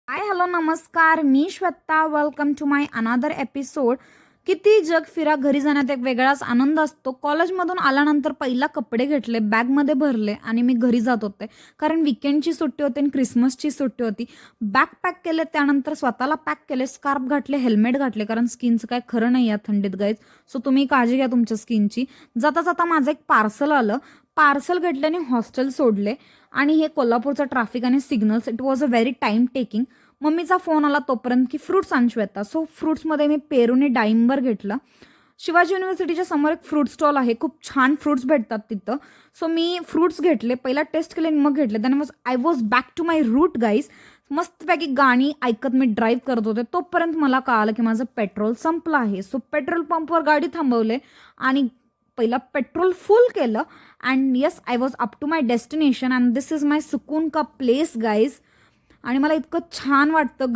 हाय hello नमस्कार, मी Shweta. Welcome to my another episode. किती जग फिरा, घरी जाण्यात एक वेगळाच आनंद असतो. कॉलेजमधून आल्यानंतर पहिला कपडे घेतले, बॅगमध्ये भरले आणि मी घरी जात होते. कारण विकेंडची सुट्टी होती आणि क्रिसमसची सुट्टी होती. बॅग पॅक केले, त्यानंतर स्वतःला पॅक केले, स्कार्फ घातले, हेल्मेट घातले, कारण स्किनचं काय खरं नाही या थंडीत गाईज. सो तुम्ही काळजी घ्या तुमच्या स्किनची. जाता जाता माझं एक पार्सल आलं. पार्सल घेतल्याने हॉस्टेल सोडले आणि हे कोल्हापूरचं ट्रॅफिक आणि signals, it was a very time taking. मम्मीचा फोन आला तोपर्यंत की फ्रुट्स आण श्वेता. सो फ्रुट्समध्ये मी पेरूने डाळिंबर घेतलं. शिवाजी युनिव्हर्सिटीच्या समोर एक फ्रूट स्टॉल आहे, खूप छान फ्रुट्स भेटतात तिथं. सो मी फ्रुट्स घेतले, पहिला टेस्ट केले आणि मग घेतले. त्याने मग I was back to my root guys. मस्तपैकी गाणी ऐकत मी ड्राईव्ह करत होते. तोपर्यंत मला कळालं की माझं पेट्रोल संपलं आहे. सो पेट्रोल पंपवर गाडी थांबवले आणि पहिला पेट्रोल फुल केलं. And yes, I was up to my destination and this is my सुकून का प्लेस गाईज. आणि मला इतकं छान वाटतं,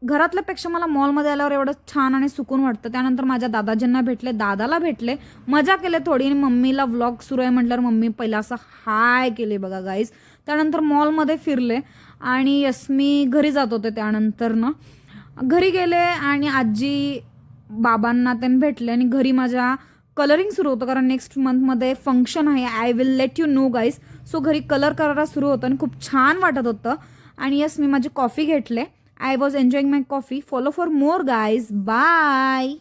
घरातल्यापेक्षा मला मॉलमध्ये आल्यावर एवढं छान आणि सुकून वाटतं. त्यानंतर माझ्या दादाजींना भेटले, दादाला भेटले, मजा केले थोडी. आणि मम्मीला व्लॉग सुरू आहे म्हटल्यावर मम्मी पहिला असं हाय केले बघा गाईज. त्यानंतर मॉलमध्ये फिरले आणि यस मी घरी जात होते. त्यानंतर ना घरी गेले आणि आजी बाबांना त्यांनी भेटले आणि घरी माझ्या कलरिंग सुरू होतं, कारण नेक्स्ट मंथमध्ये फंक्शन आहे. I will let you know guys. So घरी कलर करायला सुरू होतं आणि खूप छान वाटत होतं. आणि यस मी माझी कॉफी घेतले. I was enjoying my coffee. Follow for more guys. Bye.